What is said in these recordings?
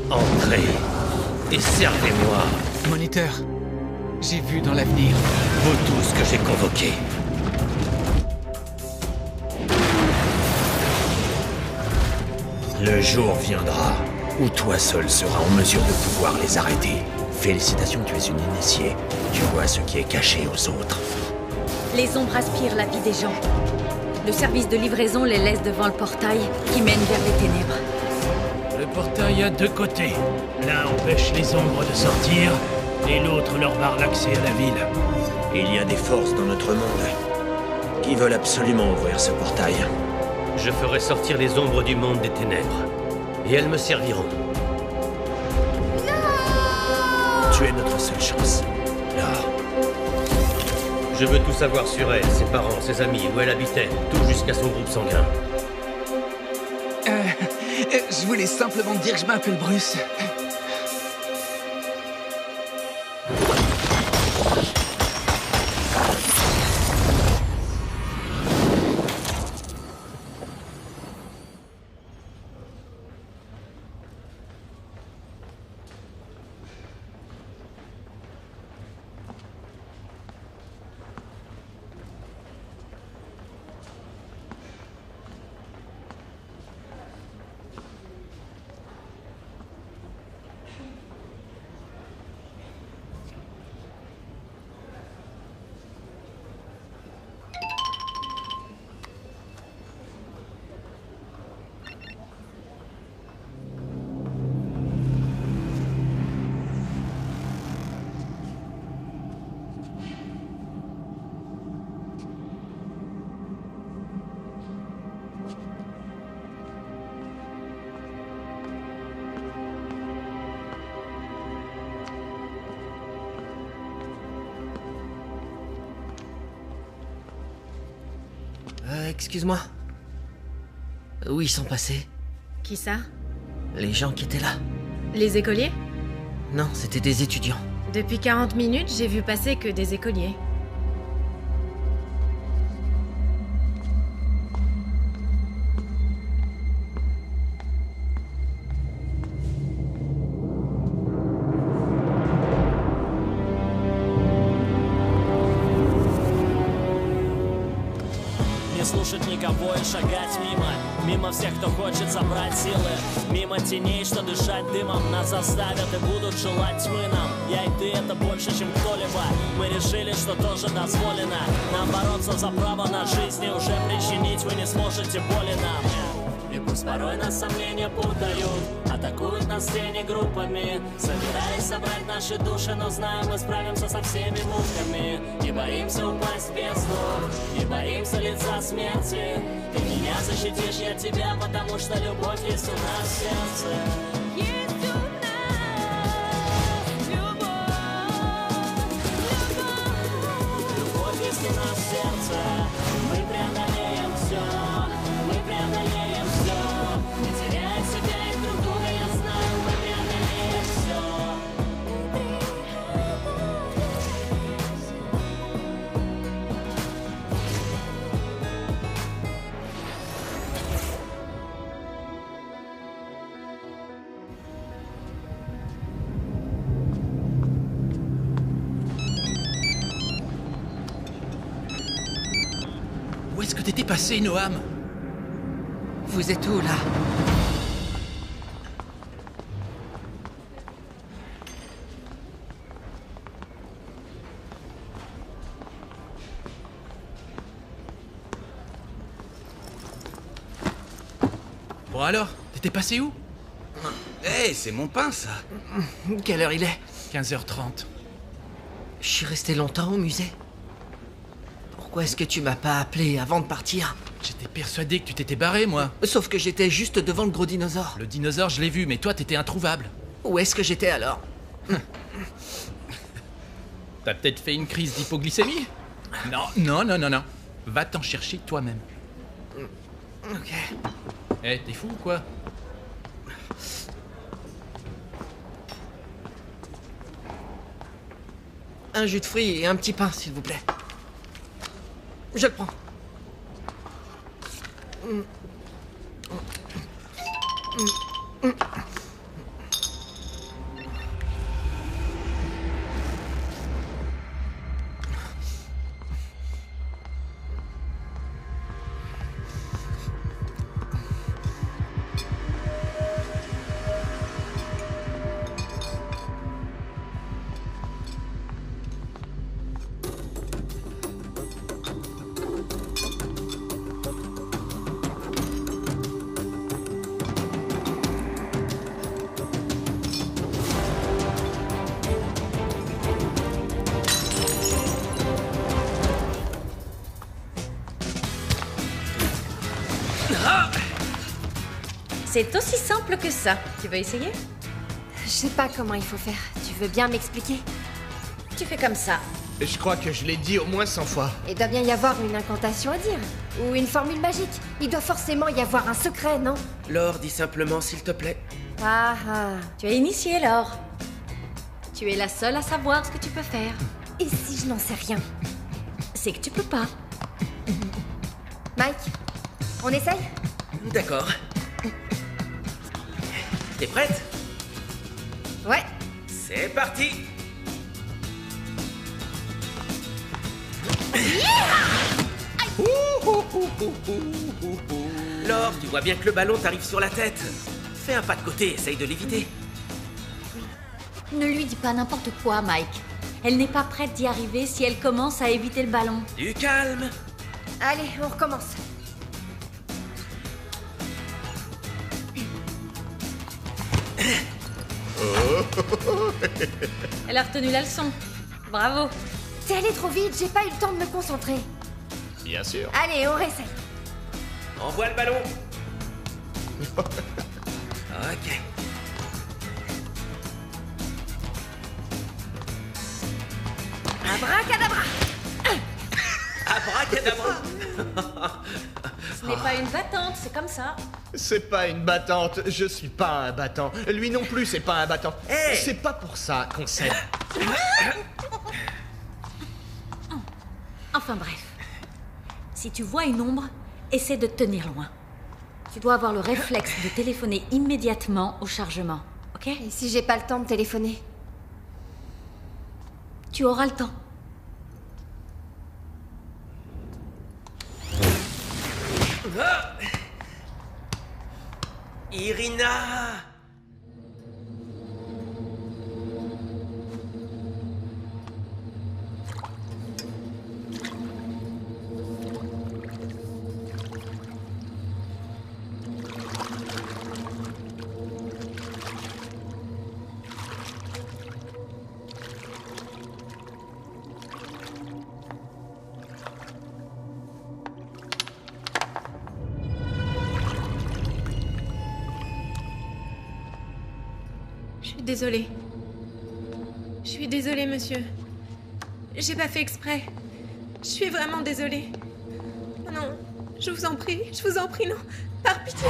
Entrez et servez-moi, Moniteur, j'ai vu dans l'avenir. vous tous que j'ai convoqués. Le jour viendra où toi seul seras en mesure de pouvoir les arrêter. Félicitations, tu es une initiée. Tu vois ce qui est caché aux autres. Les ombres aspirent la vie des gens. Le service de livraison les laisse devant le portail qui mène vers les ténèbres. Le portail a deux côtés. L'un empêche les ombres de sortir, et l'autre leur barre l'accès à la ville. Il y a des forces dans notre monde qui veulent absolument ouvrir ce portail. Je ferai sortir les ombres du monde des ténèbres. Et elles me serviront. Non! Tu es notre seule chance. Là. Je veux tout savoir sur elle, ses parents, ses amis, où elle habitait, tout jusqu'à son groupe sanguin. Je voulais simplement te dire que je m'appelle Bruce. Excuse-moi. Où ils sont passés? Qui ça? Les gens qui étaient là? Les écoliers? Non, c'était des étudiants. Depuis 40 minutes, j'ai vu passer que des écoliers. Не слушать никого и шагать мимо. Мимо всех, кто хочет собрать силы. Мимо теней, что дышать дымом. Нас заставят и будут желать тьмы нам. Я и ты — это больше, чем кто-либо. Мы решили, что тоже дозволено. Нам бороться за право на жизнь и уже причинить вы не сможете боли нам. И пусть порой нас сомнения путают, атакуют нас тени группами. Собираясь собрать наши души, но знаем, мы справимся со всеми муками. Не боимся упасть в бездну, не боимся лица смерти. Ты меня защитишь, я тебя, потому что любовь есть у нас в сердце. Любовь есть у нас в сердце. Мы преодолеем все, мы преодолеем все. Не теряя себя и друг друга, я знаю, мы преодолеем все. Où est-ce que t'étais passé, Noam? Vous êtes où, là? Bon alors, t'étais passé où? Hé, c'est mon pain, ça. Quelle heure il est? 15h30. Je suis resté longtemps au musée. Pourquoi est-ce que tu m'as pas appelé avant de partir? J'étais persuadé que tu t'étais barré, moi. Sauf que j'étais juste devant le gros dinosaure. Le dinosaure, je l'ai vu, mais toi, t'étais introuvable. Où est-ce que j'étais alors? T'as peut-être fait une crise d'hypoglycémie? Non, non, non, non, non. Va t'en chercher toi-même. Ok. Eh, t'es fou ou quoi? Un jus de fruits et un petit pain, s'il vous plaît. Je le prends. C'est aussi simple que ça. Tu veux essayer? Je sais pas comment il faut faire. Tu veux bien m'expliquer? Tu fais comme ça. Je crois que je l'ai dit au moins 100 fois. Il doit bien y avoir une incantation à dire. Ou une formule magique. Il doit forcément y avoir un secret, non? Laure, dis simplement s'il te plaît. Ah ah. Tu es initiée, Laure. Tu es la seule à savoir ce que tu peux faire. Et si je n'en sais rien? C'est que tu peux pas. Mike, on essaye? D'accord. T'es prête? Ouais. C'est parti! Laure, tu vois bien que le ballon t'arrive sur la tête. Fais un pas de côté, essaye de l'éviter. Ne lui dis pas n'importe quoi, Mike. Elle n'est pas prête d'y arriver si elle commence à éviter le ballon. Du calme. Allez, on recommence. Elle a retenu la leçon. Bravo. T'es allé trop vite, j'ai pas eu le temps de me concentrer. Bien sûr. Allez, on réessaye. Envoie le ballon. Ok. Abracadabra. Abracadabra. Ce n'est pas une battante, c'est comme ça. C'est pas une battante, je suis pas un battant. Lui non plus, c'est pas un battant. Hey. C'est pas pour ça qu'on s'aime. Enfin bref. Si tu vois une ombre, essaie de te tenir loin. Tu dois avoir le réflexe de téléphoner immédiatement au chargement, ok? Et si j'ai pas le temps de téléphoner? Tu auras le temps. Irina! Désolée. Je suis désolée, monsieur. J'ai pas fait exprès. Je suis vraiment désolée. Oh non, je vous en prie, non. Par pitié.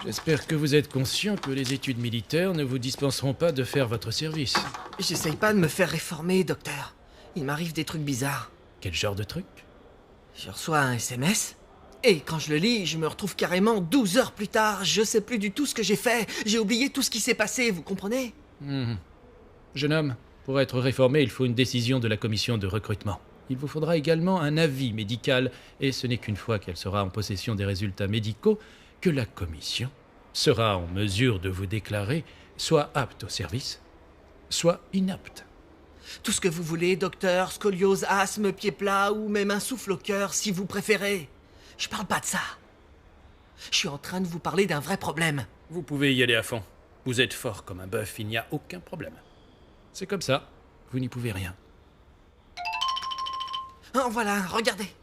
J'espère que vous êtes conscient que les études militaires ne vous dispenseront pas de faire votre service. J'essaye pas de me faire réformer, docteur. Il m'arrive des trucs bizarres. Quel genre de truc? Je reçois un SMS, et quand je le lis, je me retrouve carrément 12 heures plus tard. Je sais plus du tout ce que j'ai fait. J'ai oublié tout ce qui s'est passé, vous comprenez? Jeune homme, pour être réformé, il faut une décision de la commission de recrutement. Il vous faudra également un avis médical, et ce n'est qu'une fois qu'elle sera en possession des résultats médicaux que la commission sera en mesure de vous déclarer soit apte au service, soit inapte. Tout ce que vous voulez, docteur, scoliose, asthme, pied plat ou même un souffle au cœur, si vous préférez. Je parle pas de ça. Je suis en train de vous parler d'un vrai problème. Vous pouvez y aller à fond. Vous êtes fort comme un bœuf, il n'y a aucun problème. C'est comme ça, vous n'y pouvez rien. Oh, voilà, regardez.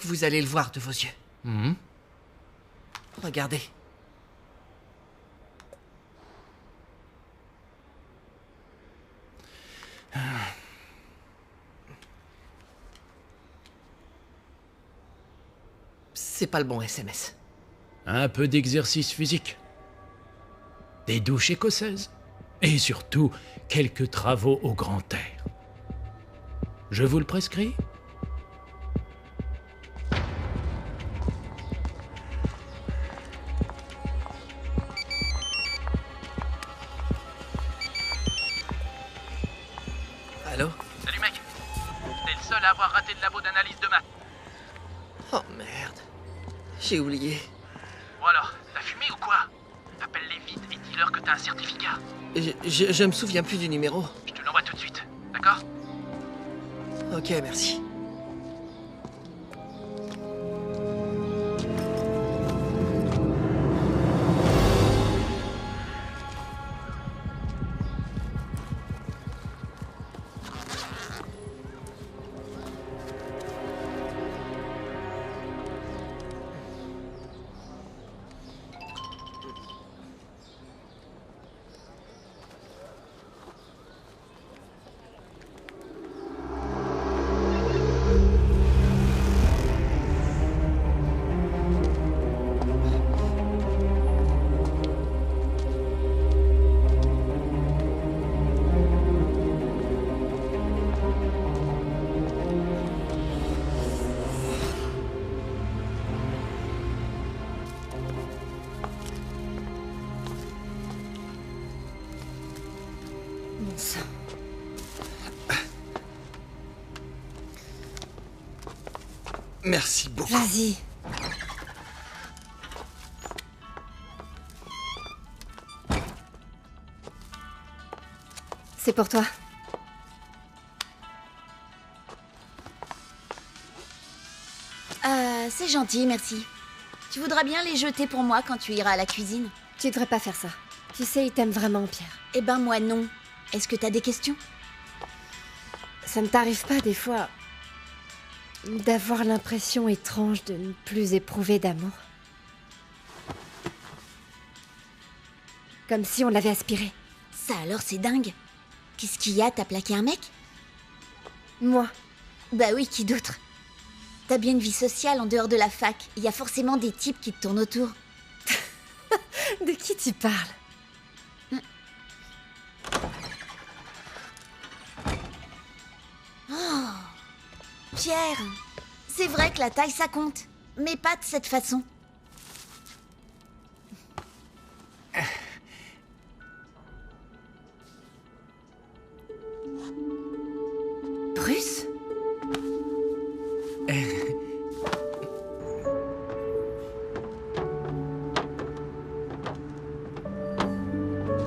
Vous allez le voir de vos yeux. Regardez. C'est pas le bon SMS. Un peu d'exercice physique. Des douches écossaises. Et surtout, quelques travaux au grand air. Je vous le prescris ? Allô? Salut mec. T'es le seul à avoir raté le labo d'analyse de maths. J'ai oublié. Bon alors, t'as fumé ou quoi? Appelle-les vite et dis-leur que t'as un certificat. Je me souviens plus du numéro. Je te l'envoie tout de suite, d'accord? Ok, merci. Mon sang. Merci beaucoup. Vas-y. C'est pour toi. C'est gentil, merci. Tu voudras bien les jeter pour moi quand tu iras à la cuisine? Tu devrais pas faire ça. Tu sais, il t'aime vraiment, Pierre. Eh ben moi non. Est-ce que t'as des questions? Ça ne t'arrive pas des fois d'avoir l'impression étrange de ne plus éprouver d'amour? Comme si on l'avait aspiré. Ça alors c'est dingue. Qu'est-ce qu'il y a? T'as plaqué un mec? Moi. Bah oui, qui d'autre? T'as bien une vie sociale en dehors de la fac. Il y a forcément des types qui te tournent autour. De qui tu parles? Oh, Pierre, c'est vrai que la taille ça compte, mais pas de cette façon. Bruce?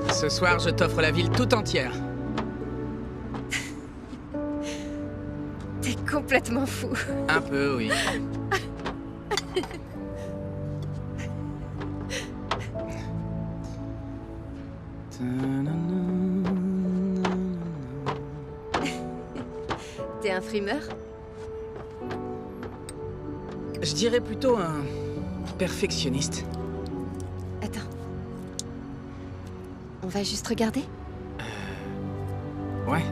Ce soir, je t'offre la ville tout entière. T'es complètement fou. Un peu, oui. T'es un frimeur? Je dirais plutôt un perfectionniste. Attends. On va juste regarder? Ouais.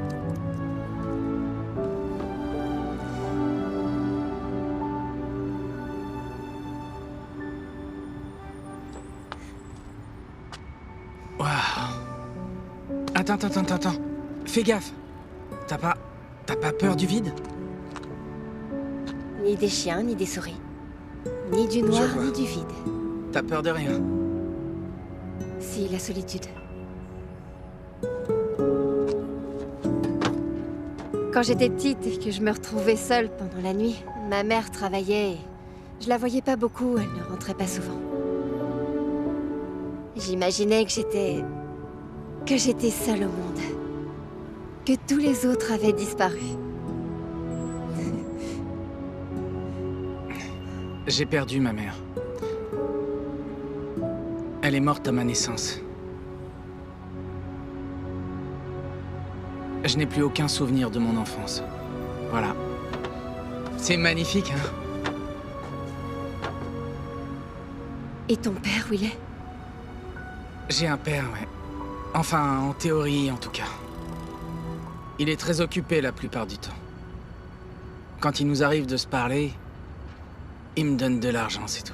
Waouh. Attends. Fais gaffe. T'as pas peur du vide? Ni des chiens, ni des souris. Ni du noir, ni du vide. T'as peur de rien? Si, la solitude. Quand j'étais petite et que je me retrouvais seule pendant la nuit, ma mère travaillait et je la voyais pas beaucoup, elle ne rentrait pas souvent. J'imaginais que j'étais seule au monde. Que tous les autres avaient disparu. J'ai perdu ma mère. Elle est morte à ma naissance. Je n'ai plus aucun souvenir de mon enfance. Voilà. C'est magnifique, hein? Et ton père, où il est? J'ai un père, ouais. Enfin, en théorie, en tout cas. Il est très occupé la plupart du temps. Quand il nous arrive de se parler, il me donne de l'argent, c'est tout.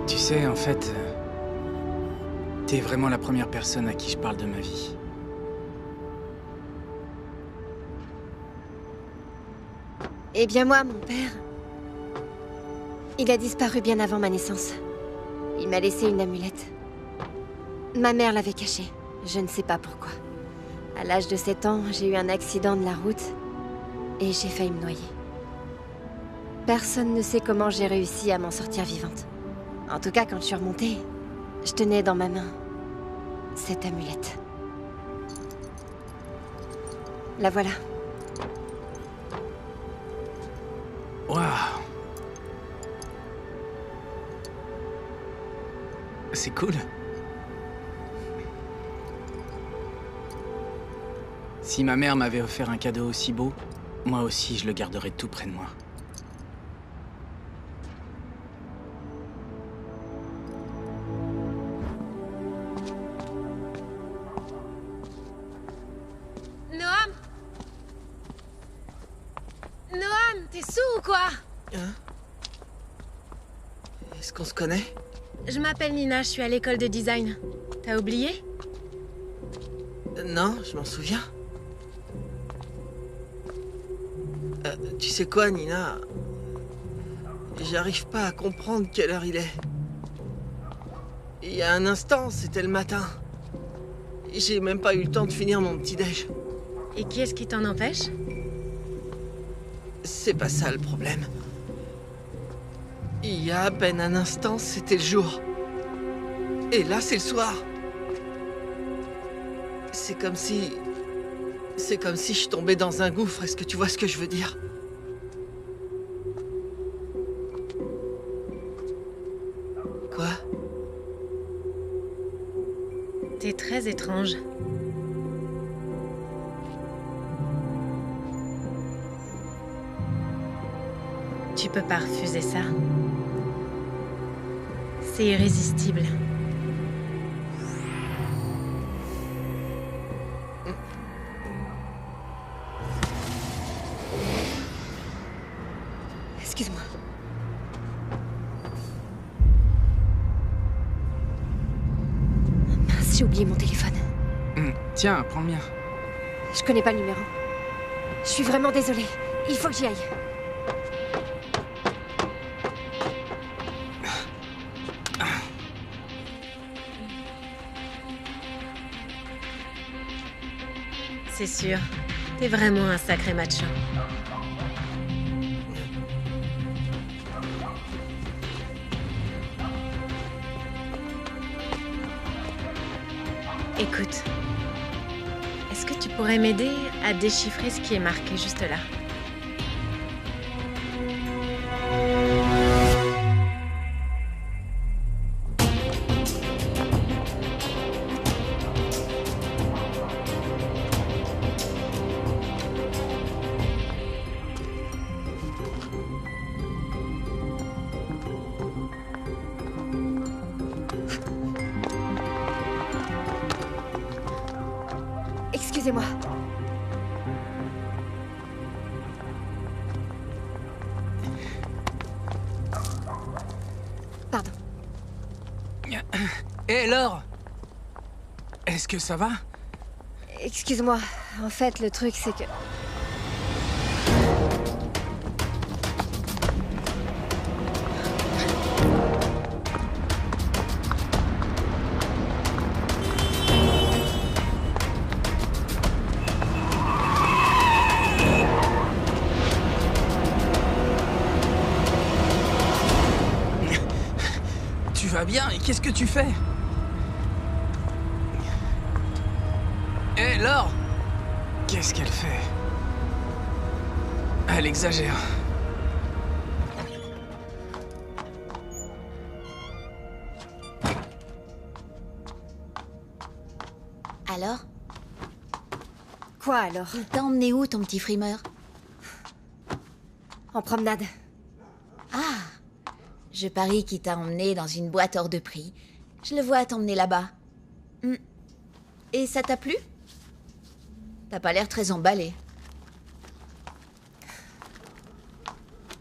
Tu sais, en fait, t'es vraiment la première personne à qui je parle de ma vie. Eh bien moi, mon père, Il a disparu bien avant ma naissance. Il m'a laissé une amulette. Ma mère l'avait cachée. Je ne sais pas pourquoi. À l'âge de 7 ans, j'ai eu un accident de la route et j'ai failli me noyer. Personne ne sait comment j'ai réussi à m'en sortir vivante. En tout cas, quand je suis remontée, je tenais dans ma main cette amulette. La voilà. Waouh! C'est cool. Si ma mère m'avait offert un cadeau aussi beau, moi aussi je le garderais tout près de moi. Noam! Noam, t'es sourd ou quoi? Hein? Est-ce qu'on se connaît? Je m'appelle Nina, je suis à l'école de design. T'as oublié? Non, je m'en souviens. Tu sais quoi, Nina? J'arrive pas à comprendre quelle heure il est. Il y a un instant, c'était le matin. J'ai même pas eu le temps de finir mon petit-déj. Et qui est-ce qui t'en empêche? C'est pas ça le problème. Il y a à peine un instant, c'était le jour. Et là, c'est le soir. C'est comme si je tombais dans un gouffre. Est-ce que tu vois ce que je veux dire? Quoi? T'es très étrange. Tu peux pas refuser ça. C'est irrésistible. Excuse-moi. Mince, j'ai oublié mon téléphone. Tiens, prends le mien. Je connais pas le numéro. Je suis vraiment désolée. Il faut que j'y aille. C'est sûr. T'es vraiment un sacré macho. Écoute, est-ce que tu pourrais m'aider à déchiffrer ce qui est marqué juste là? Excusez-moi. Pardon. Hé, Laure! Est-ce que ça va? Excuse-moi. En fait, le truc, c'est que... Tu vas bien? Et qu'est-ce que tu fais? Hé, Laure! Qu'est-ce qu'elle fait? Elle exagère. Alors? Quoi alors? Il t'a emmené où, ton petit frimeur? En promenade. Ah! Je parie qu'il t'a emmené dans une boîte hors de prix. Je le vois t'emmener là-bas. Et ça t'a plu? T'as pas l'air très emballé.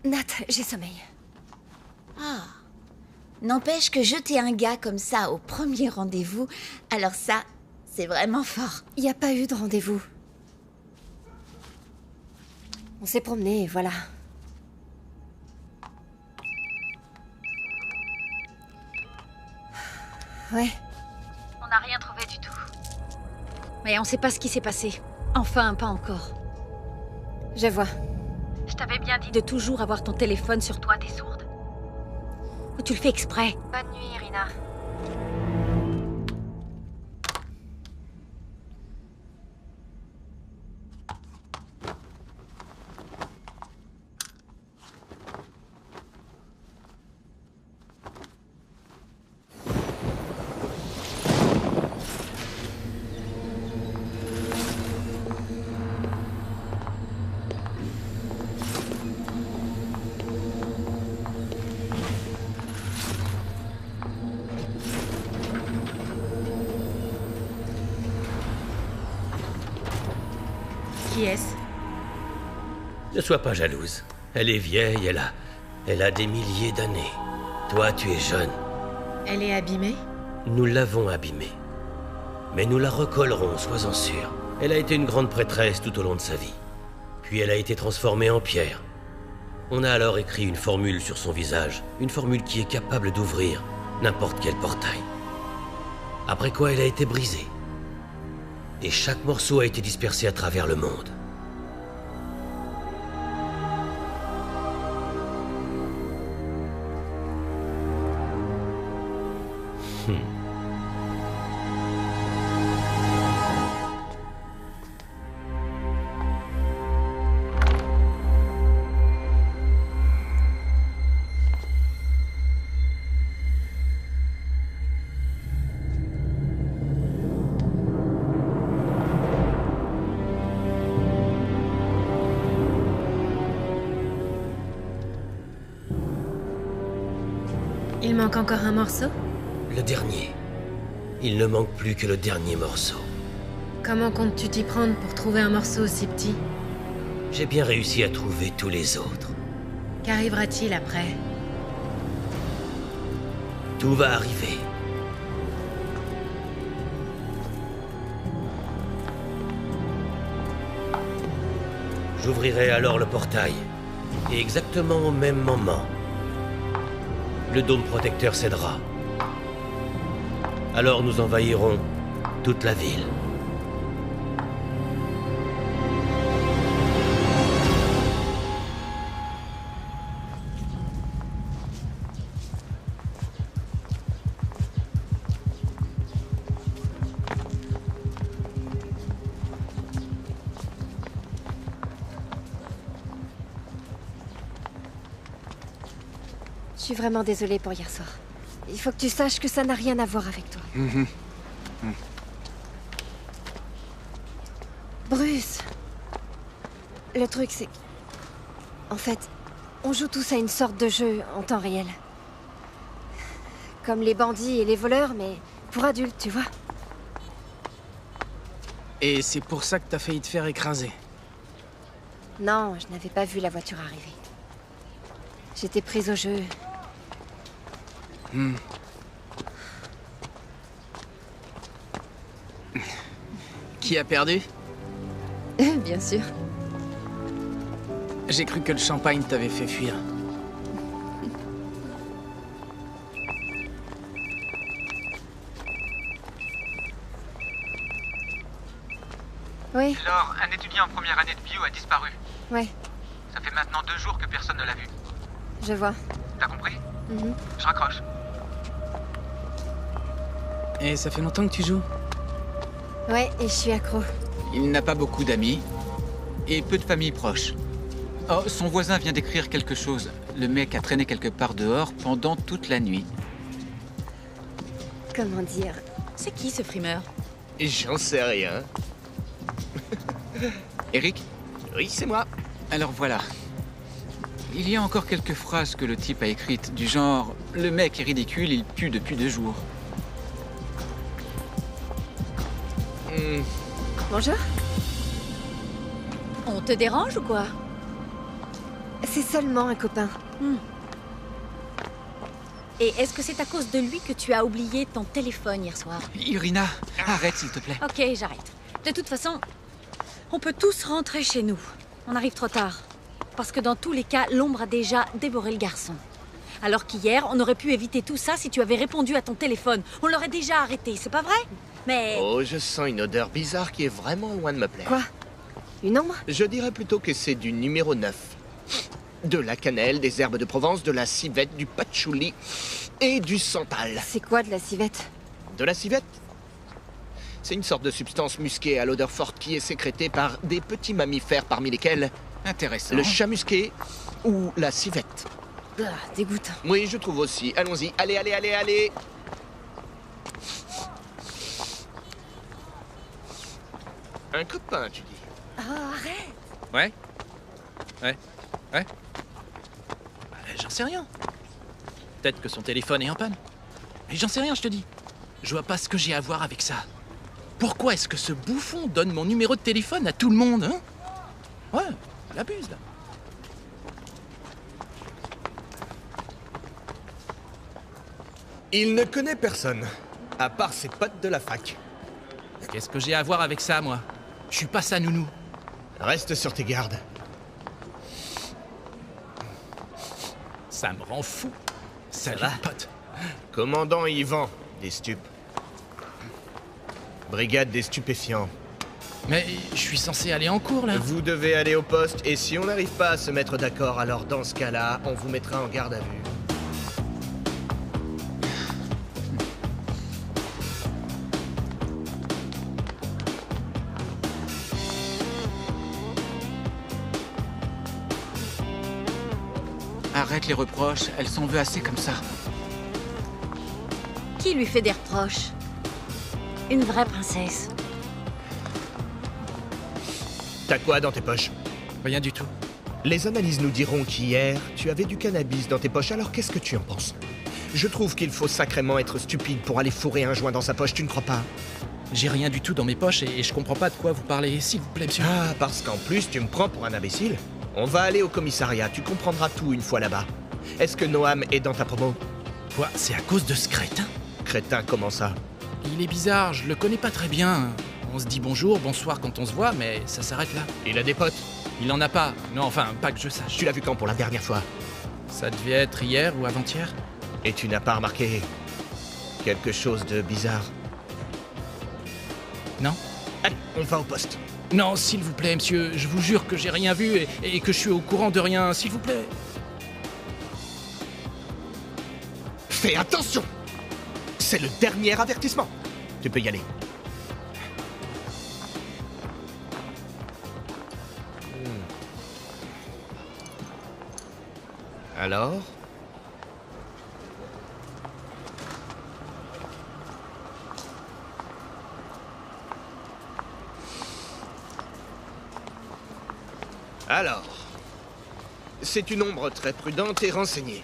Nat, j'ai sommeil. Ah! N'empêche que jeter un gars comme ça au premier rendez-vous, alors ça, c'est vraiment fort. Il n'y a pas eu de rendez-vous. On s'est promené, voilà. Ouais. On n'a rien trouvé du tout. Mais on sait pas ce qui s'est passé. Enfin, pas encore. Je vois. Je t'avais bien dit de toujours avoir ton téléphone sur toi, t'es sourde. Ou tu le fais exprès. Bonne nuit, Irina. Qui est-ce? Ne sois pas jalouse. Elle est vieille, elle a des milliers d'années. Toi, tu es jeune. Elle est abîmée? Nous l'avons abîmée. Mais nous la recollerons, sois-en sûr. Elle a été une grande prêtresse tout au long de sa vie. Puis elle a été transformée en pierre. On a alors écrit une formule sur son visage. Une formule qui est capable d'ouvrir n'importe quel portail. Après quoi, elle a été brisée. Et chaque morceau a été dispersé à travers le monde. Il manque encore un morceau? Le dernier. Il ne manque plus que le dernier morceau. Comment comptes-tu t'y prendre pour trouver un morceau aussi petit? J'ai bien réussi à trouver tous les autres. Qu'arrivera-t-il après? Tout va arriver. J'ouvrirai alors le portail. Et exactement au même moment, le dôme protecteur cédera. Alors nous envahirons toute la ville. Je suis vraiment désolée pour hier soir. Il faut que tu saches que ça n'a rien à voir avec toi. Bruce! Le truc, c'est... En fait, on joue tous à une sorte de jeu en temps réel. Comme les bandits et les voleurs, mais pour adultes, tu vois. Et c'est pour ça que t'as failli te faire écraser. Non, je n'avais pas vu la voiture arriver. J'étais prise au jeu. Qui a perdu? Bien sûr. J'ai cru que le champagne t'avait fait fuir. Oui. Alors, un étudiant en première année de bio a disparu. Ouais, Ça fait maintenant 2 jours que personne ne l'a vu. je vois. T'as compris? Mhm. Je raccroche. Et ça fait longtemps que tu joues? Ouais, et je suis accro. Il n'a pas beaucoup d'amis et peu de famille proche. Oh, son voisin vient d'écrire quelque chose. Le mec a traîné quelque part dehors pendant toute la nuit. Comment dire? C'est qui ce frimeur? J'en sais rien. Eric? Oui, c'est moi. Alors voilà. Il y a encore quelques phrases que le type a écrites, du genre « Le mec est ridicule, il pue depuis 2 jours ». Bonjour? On te dérange ou quoi? C'est seulement un copain. Et est-ce que c'est à cause de lui que tu as oublié ton téléphone hier soir? Irina, arrête s'il te plaît. Ok, j'arrête. De toute façon, on peut tous rentrer chez nous. On arrive trop tard. Parce que dans tous les cas, l'ombre a déjà dévoré le garçon. Alors qu'hier, on aurait pu éviter tout ça si tu avais répondu à ton téléphone. On l'aurait déjà arrêté, c'est pas vrai? Mais... Oh, je sens une odeur bizarre qui est vraiment loin de me plaire. Quoi? Une ombre? Je dirais plutôt que c'est du numéro 9. De la cannelle, des herbes de Provence, de la civette, du patchouli et du santal. C'est quoi de la civette? De la civette? C'est une sorte de substance musquée à l'odeur forte qui est sécrétée par des petits mammifères parmi lesquels... Intéressant. Le chat musqué ou la civette. Ah, dégoûtant. Oui, je trouve aussi. Allons-y. Allez, allez, allez, allez. Un copain, tu dis? Oh, arrête. Ouais? Ouais? Ouais? J'en sais rien. Peut-être que son téléphone est en panne. Mais j'en sais rien, je te dis. Je vois pas ce que j'ai à voir avec ça. Pourquoi est-ce que ce bouffon donne mon numéro de téléphone à tout le monde, hein? Ouais, il abuse, là. Il ne connaît personne, à part ses potes de la fac. Qu'est-ce que j'ai à voir avec ça, moi? Je suis pas sa nounou. Reste sur tes gardes. Ça me rend fou. Salut, va pote. Commandant Yvan, des stupes. Brigade des stupéfiants. Mais je suis censé aller en cours, là. Vous devez aller au poste, et si on n'arrive pas à se mettre d'accord, alors dans ce cas-là, on vous mettra en garde à vue. Arrête les reproches, elle s'en veut assez comme ça. Qui lui fait des reproches? Une vraie princesse. T'as quoi dans tes poches? Rien du tout. Les analyses nous diront qu'hier, tu avais du cannabis dans tes poches, alors qu'est-ce que tu en penses? Je trouve qu'il faut sacrément être stupide pour aller fourrer un joint dans sa poche, tu ne crois pas? J'ai rien du tout dans mes poches et je comprends pas de quoi vous parlez, s'il vous plaît, monsieur. Ah, parce qu'en plus, tu me prends pour un imbécile? On va aller au commissariat, tu comprendras tout une fois là-bas. Est-ce que Noam est dans ta promo? Quoi? C'est à cause de ce crétin? Crétin, comment ça? Il est bizarre, je le connais pas très bien. On se dit bonjour, bonsoir quand on se voit, mais ça s'arrête là. Il a des potes? Il en a pas. Non, enfin, pas que je sache. Tu l'as vu quand pour la dernière fois? Ça devait être hier ou avant-hier. Et tu n'as pas remarqué quelque chose de bizarre? Non. Allez, on va au poste. Non, s'il vous plaît, monsieur, je vous jure que j'ai rien vu et que je suis au courant de rien, s'il vous plaît. Fais attention! C'est le dernier avertissement. Tu peux y aller. Alors? Alors, c'est une ombre très prudente et renseignée.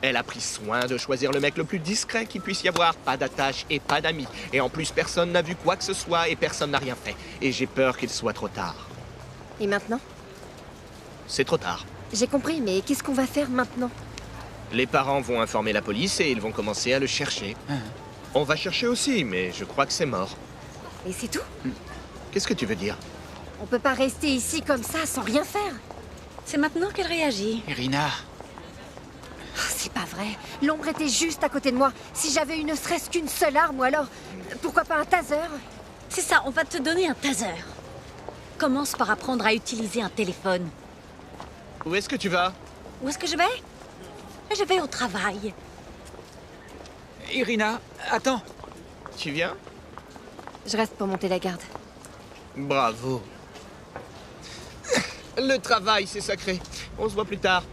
Elle a pris soin de choisir le mec le plus discret qu'il puisse y avoir, pas d'attache et pas d'amis. Et en plus, personne n'a vu quoi que ce soit et personne n'a rien fait. Et j'ai peur qu'il soit trop tard. Et maintenant? C'est trop tard. J'ai compris, mais qu'est-ce qu'on va faire maintenant? Les parents vont informer la police et ils vont commencer à le chercher. On va chercher aussi, mais je crois que c'est mort. Et c'est tout? Qu'est-ce que tu veux dire? On peut pas rester ici comme ça, sans rien faire. C'est maintenant qu'elle réagit. Irina. Oh, c'est pas vrai. L'ombre était juste à côté de moi. Si j'avais eu ne serait-ce qu'une seule arme, ou alors... Pourquoi pas un taser? C'est ça, on va te donner un taser. Commence par apprendre à utiliser un téléphone. Où est-ce que tu vas? Où est-ce que je vais? Je vais au travail. Irina, attends. Tu viens? Je reste pour monter la garde. Bravo. Le travail, c'est sacré. On se voit plus tard.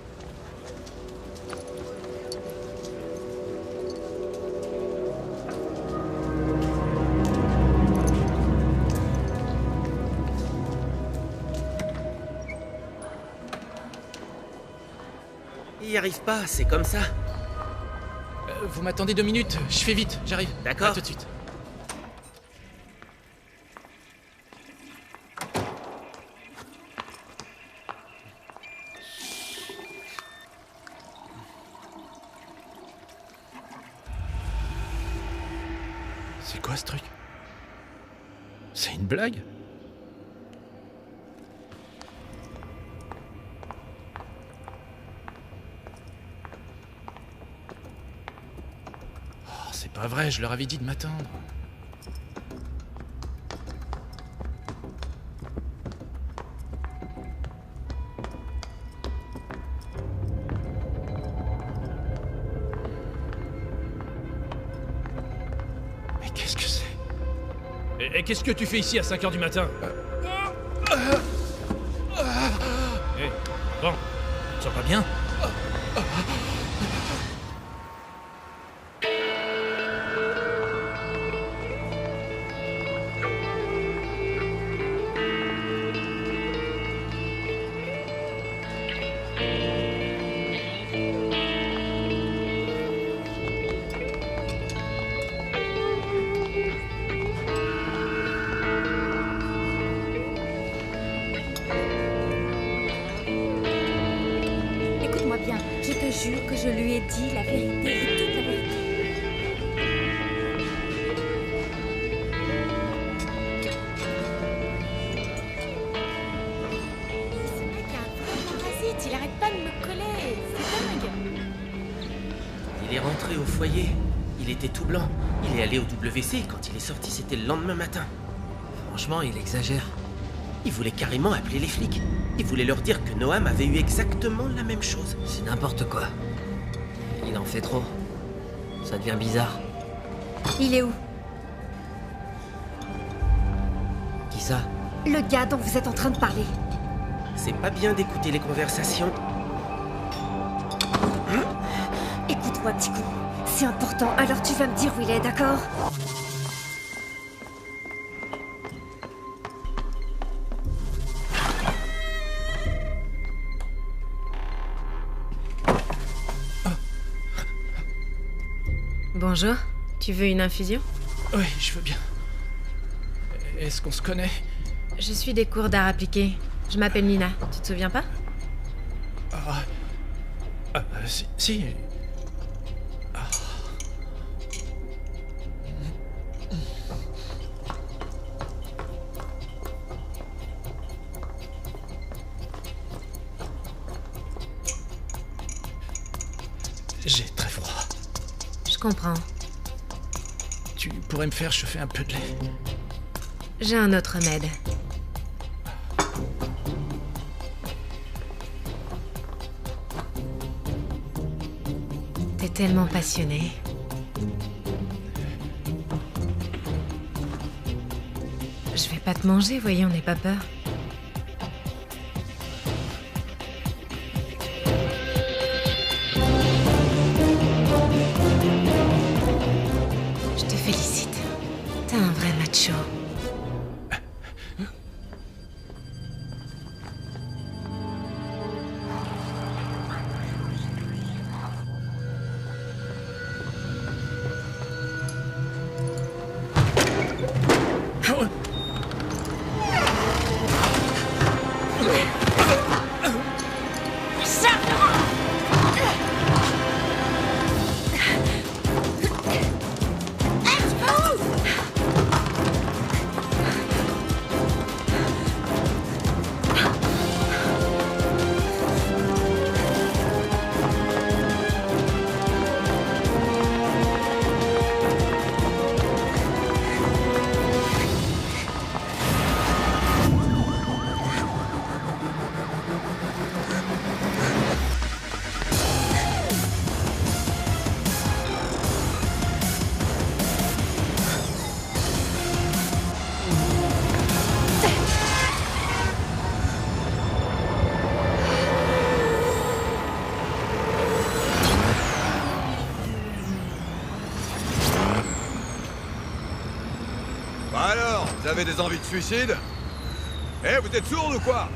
Il y arrive pas, c'est comme ça. Vous m'attendez 2 minutes, je fais vite, j'arrive. D'accord. À tout de suite. C'est quoi ce truc? C'est une blague? c'est pas vrai, je leur avais dit de m'attendre. Mais qu'est-ce que c'est? Et qu'est-ce que tu fais ici à 5h du matin? Hé, bon, tu te sens pas bien? Écoute-moi bien, je te jure que je lui ai dit la vérité et toute la vérité. Ce mec est un vrai parasite, il arrête pas de me coller. C'est dingue. Il est rentré au foyer. Il était tout blanc. Il est allé au WC. Quand il est sorti, c'était le lendemain matin. Franchement, il exagère. Il voulait carrément appeler les flics. Il voulait leur dire que Noam avait eu exactement la même chose. C'est n'importe quoi. Il en fait trop. Ça devient bizarre. Il est où? Qui ça? Le gars dont vous êtes en train de parler. C'est pas bien d'écouter les conversations. Écoute-moi, petit con. C'est important, alors tu vas me dire où il est, d'accord? Bonjour, tu veux une infusion? Oui, je veux bien. Est-ce qu'on se connaît? Je suis des cours d'art appliqué. Je m'appelle Nina, tu te souviens pas? Si. J'ai très froid. Je comprends. Tu pourrais me faire chauffer un peu de lait? J'ai un autre remède. T'es tellement passionné. Je vais pas te manger, voyons, n'aie pas peur. Je te félicite. T'es un vrai macho. Alors, vous avez des envies de suicide? Eh, vous êtes sourds ou quoi?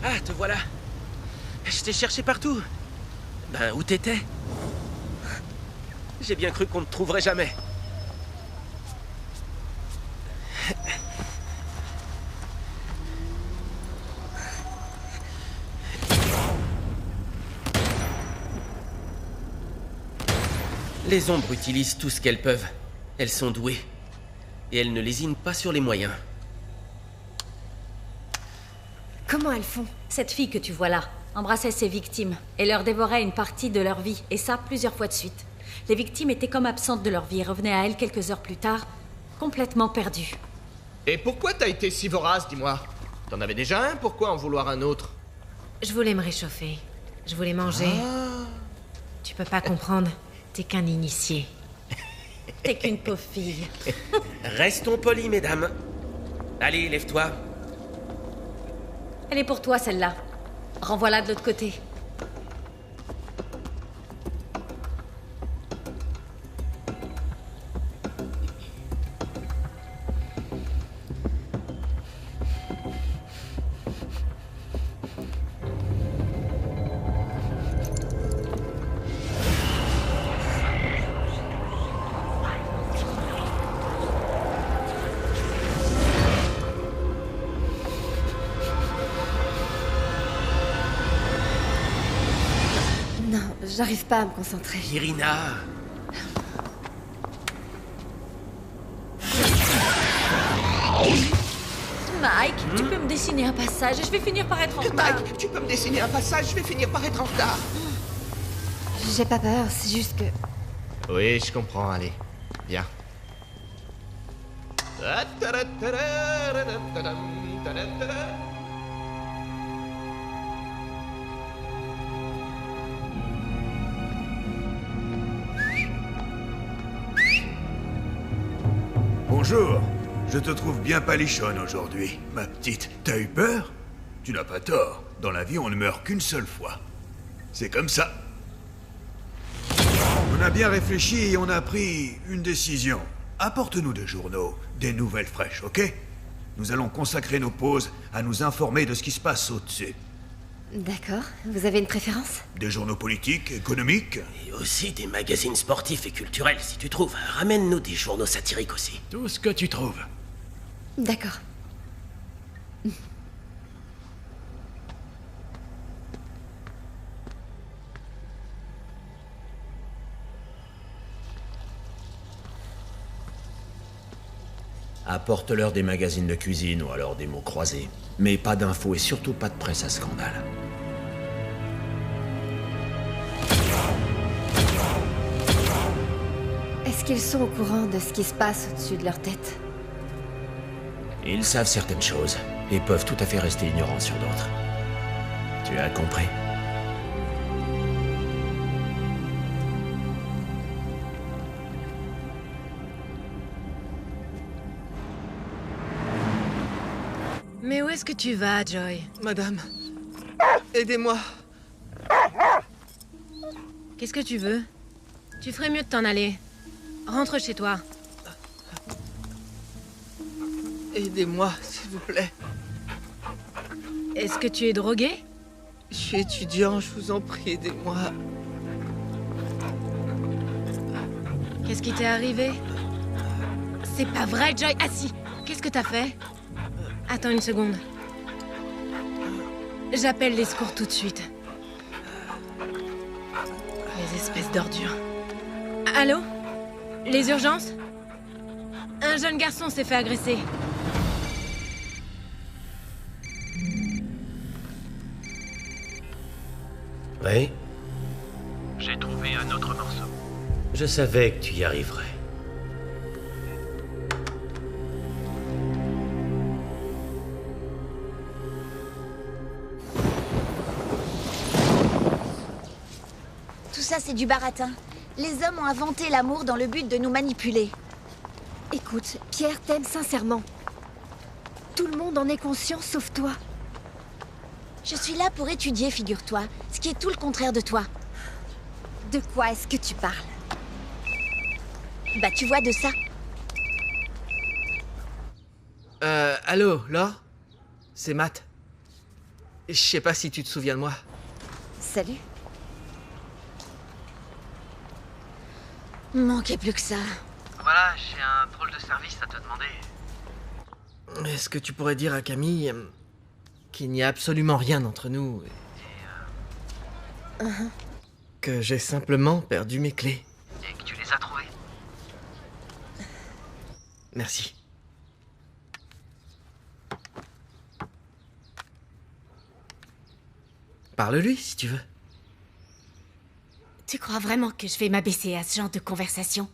Ah, te voilà. Je t'ai cherché partout. Ben, où t'étais? J'ai bien cru qu'on ne te trouverait jamais. Les ombres utilisent tout ce qu'elles peuvent. Elles sont douées. Et elles ne lésinent pas sur les moyens. Comment elles font? Cette fille que tu vois là embrassait ses victimes et leur dévorait une partie de leur vie, et ça plusieurs fois de suite. Les victimes étaient comme absentes de leur vie et revenaient à elles quelques heures plus tard, complètement perdues. Et pourquoi t'as été si vorace, dis-moi? T'en avais déjà un, pourquoi en vouloir un autre? Je voulais me réchauffer. Je voulais manger. Tu peux pas comprendre. T'es qu'un initié. T'es qu'une pauvre fille. Restons polis, mesdames. Allez, lève-toi. Elle est pour toi, celle-là. Renvoie-la de l'autre côté. J'arrive pas à me concentrer. Irina. Mike, tu peux me dessiner un passage et je vais finir par être en retard. Mike, tu peux me dessiner un passage, je vais finir par être en retard. J'ai pas peur, c'est juste que... Oui, je comprends, allez. Viens. Bonjour. Je te trouve bien palichonne aujourd'hui, ma petite. T'as eu peur? Tu n'as pas tort. Dans la vie, on ne meurt qu'une seule fois. C'est comme ça. On a bien réfléchi et on a pris une décision. Apporte-nous des journaux, des nouvelles fraîches, ok? Nous allons consacrer nos pauses à nous informer de ce qui se passe au-dessus. D'accord. Vous avez une préférence? Des journaux politiques, économiques. Et aussi des magazines sportifs et culturels, si tu trouves. Ramène-nous des journaux satiriques aussi. Tout ce que tu trouves. D'accord. Apporte-leur des magazines de cuisine ou alors des mots croisés. Mais pas d'infos et surtout pas de presse à scandale. Est-ce qu'ils sont au courant de ce qui se passe au-dessus de leur tête? Ils savent certaines choses et peuvent tout à fait rester ignorants sur d'autres. Tu as compris? Mais où est-ce que tu vas, Joy? Madame, aidez-moi. Qu'est-ce que tu veux? Tu ferais mieux de t'en aller. Rentre chez toi. Aidez-moi, s'il vous plaît. Est-ce que tu es drogué? Je suis étudiant, je vous en prie, aidez-moi. Qu'est-ce qui t'est arrivé? C'est pas vrai, Joy! Assis! Qu'est-ce que t'as fait? Attends une seconde. J'appelle les secours tout de suite. Les espèces d'ordures. Allô? Les urgences? Un jeune garçon s'est fait agresser. Oui? J'ai trouvé un autre morceau. Je savais que tu y arriverais. Tout ça, c'est du baratin. Les hommes ont inventé l'amour dans le but de nous manipuler. Écoute, Pierre t'aime sincèrement. Tout le monde en est conscient, sauf toi. Je suis là pour étudier, figure-toi. Ce qui est tout le contraire de toi. De quoi est-ce que tu parles? Bah, tu vois de ça. Allô, Laure? C'est Matt. Je sais pas si tu te souviens de moi. Salut. Manquait plus que ça. Voilà, j'ai un drôle de service à te demander. Est-ce que tu pourrais dire à Camille qu'il n'y a absolument rien entre nous que j'ai simplement perdu mes clés? Et que tu les Merci. Parle-lui, si tu veux. Tu crois vraiment que je vais m'abaisser à ce genre de conversation?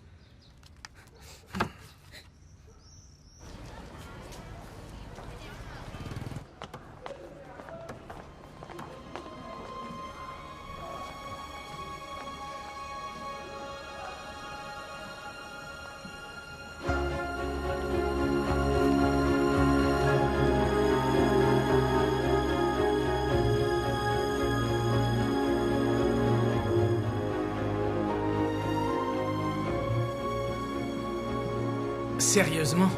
Sérieusement?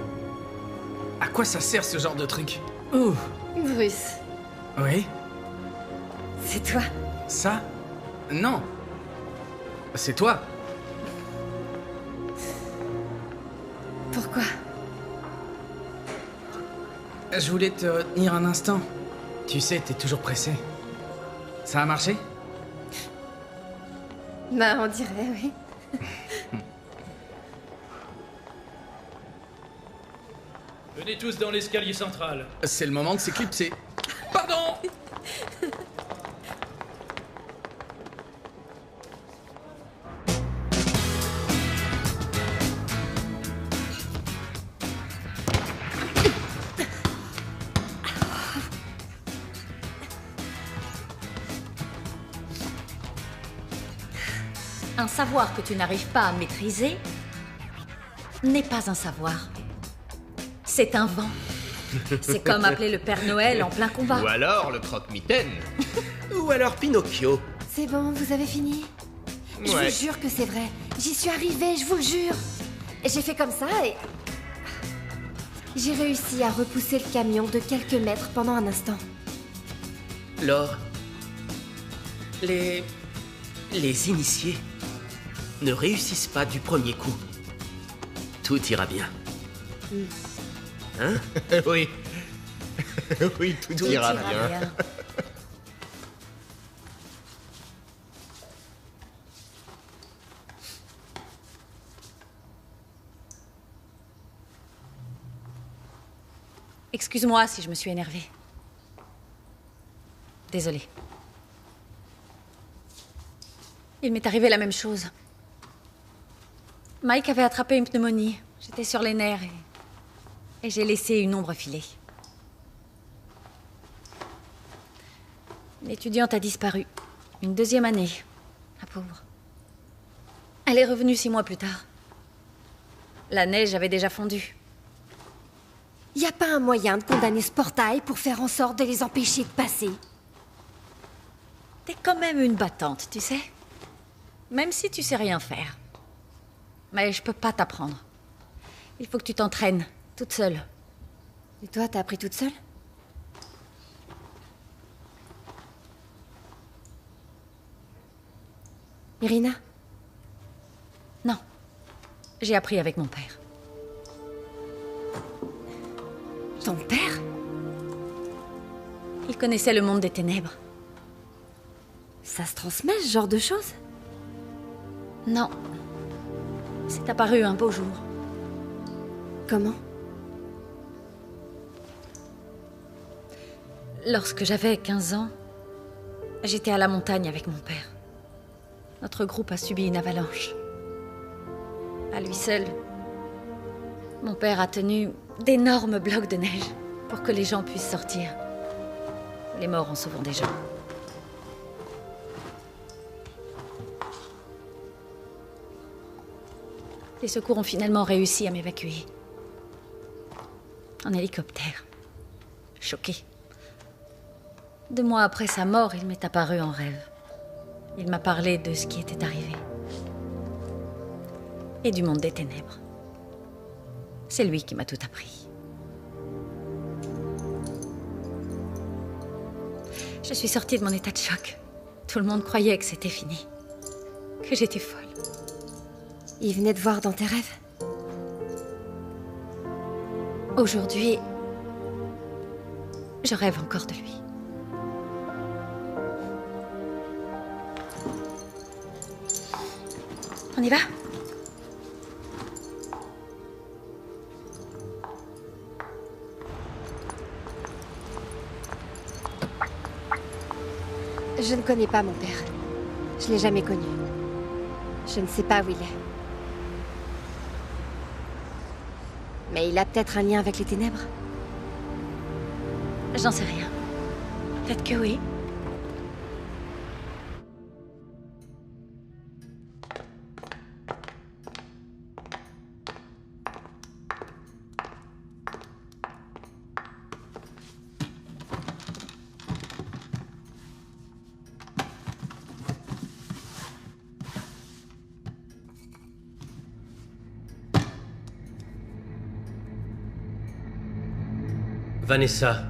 À quoi ça sert ce genre de truc? Ouh. Bruce, Oui? c'est toi. Ça? Non. C'est toi. Pourquoi? Je voulais te retenir un instant. Tu sais, t'es toujours pressé. Ça a marché? Bah, on dirait, oui. Venez tous dans l'escalier central. C'est le moment de s'éclipser. Pardon! Un savoir que tu n'arrives pas à maîtriser n'est pas un savoir. C'est un vent. C'est comme appeler le Père Noël en plein combat. Ou alors le croque-mitaine. Ou alors Pinocchio. C'est bon, vous avez fini? Je Ouais. vous jure que c'est vrai. J'y suis arrivée, je vous le jure. J'ai fait comme ça et... j'ai réussi à repousser le camion de quelques mètres pendant un instant. Laure, les initiés ne réussissent pas du premier coup. Tout ira bien. Hein? Oui. Oui, tout ira bien. Excuse-moi si je me suis énervée. Désolée. Il m'est arrivé la même chose. Mike avait attrapé une pneumonie. J'étais sur les nerfs et j'ai laissé une ombre filer. L'étudiante a disparu. Une deuxième année. La pauvre. Elle est revenue 6 mois plus tard. La neige avait déjà fondu. Y a pas un moyen de condamner ce portail pour faire en sorte de les empêcher de passer? T'es quand même une battante, tu sais. Même si tu sais rien faire. Mais je peux pas t'apprendre. Il faut que tu t'entraînes, toute seule. Et toi, t'as appris toute seule? Irina? Non. J'ai appris avec mon père. Ton père? Il connaissait le monde des ténèbres. Ça se transmet, ce genre de choses? Non. C'est apparu un beau jour. Comment? Lorsque j'avais 15 ans, j'étais à la montagne avec mon père. Notre groupe a subi une avalanche. À lui seul, mon père a tenu d'énormes blocs de neige pour que les gens puissent sortir. Les morts en sauvant des gens. Les secours ont finalement réussi à m'évacuer. En hélicoptère. Choqué. 2 mois après sa mort, il m'est apparu en rêve. Il m'a parlé de ce qui était arrivé. Et du monde des ténèbres. C'est lui qui m'a tout appris. Je suis sortie de mon état de choc. Tout le monde croyait que c'était fini. Que j'étais folle. Il venait te voir dans tes rêves? Aujourd'hui, je rêve encore de lui. On y va? Je ne connais pas mon père. Je l'ai jamais connu. Je ne sais pas où il est. Mais il a peut-être un lien avec les ténèbres. J'en sais rien. Peut-être que oui. Vanessa,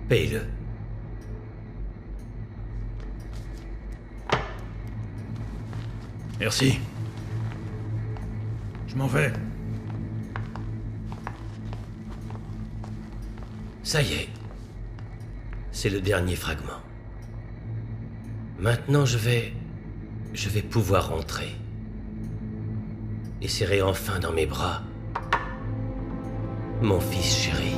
paye-le. Merci. Je m'en vais. Ça y est. C'est le dernier fragment. Maintenant, je vais pouvoir rentrer. Et serrer enfin dans mes bras mon fils chéri.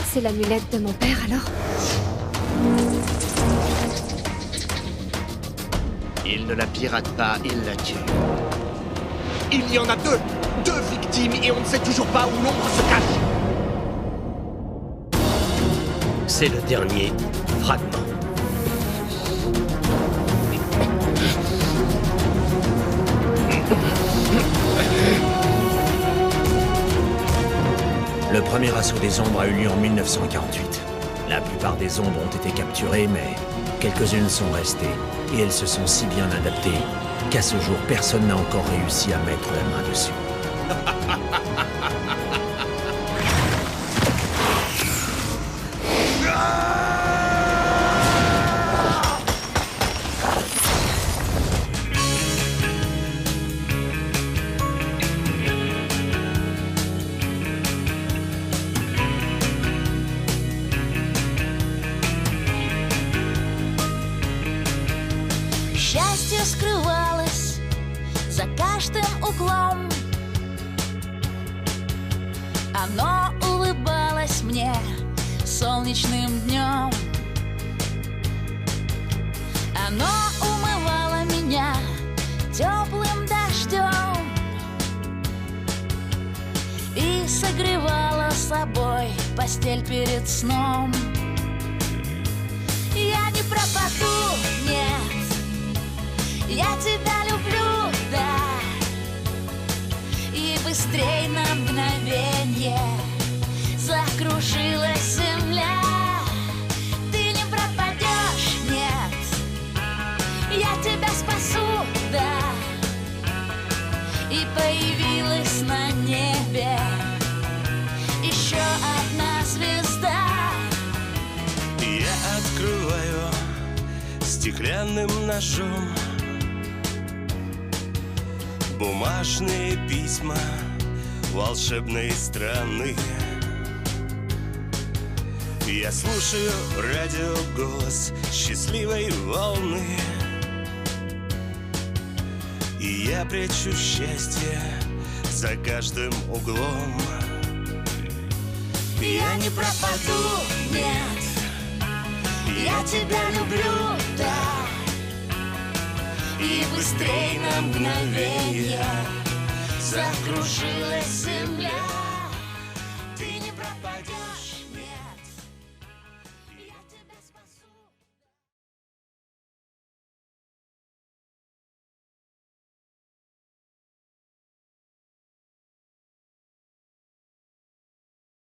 C'est l'amulette de mon père, alors? Il ne la pirate pas, il la tue. Il y en a deux! Deux victimes et on ne sait toujours pas où l'ombre se cache! C'est le dernier fragment. Le premier assaut des ombres a eu lieu en 1948. La plupart des ombres ont été capturées, mais quelques-unes sont restées. Et elles se sont si bien adaptées qu'à ce jour, personne n'a encore réussi à mettre la main dessus. Счастье скрывалось за каждым углом. Оно улыбалось мне солнечным днем. Оно умывало меня теплым дождем и согревало собой постель перед сном. Я не пропаду, нет. Я тебя люблю, да. И быстрей на мгновенье закружилась земля. Ты не пропадешь, нет. Я тебя спасу, да. И появилась на небе еще одна звезда. Я открываю стеклянным ножом бумажные письма волшебной страны. Я слушаю радиоголос счастливой волны, и я прячу счастье за каждым углом. Я не пропаду, нет. Я тебя люблю, да. И быстрей на мгновенье закружилась земля.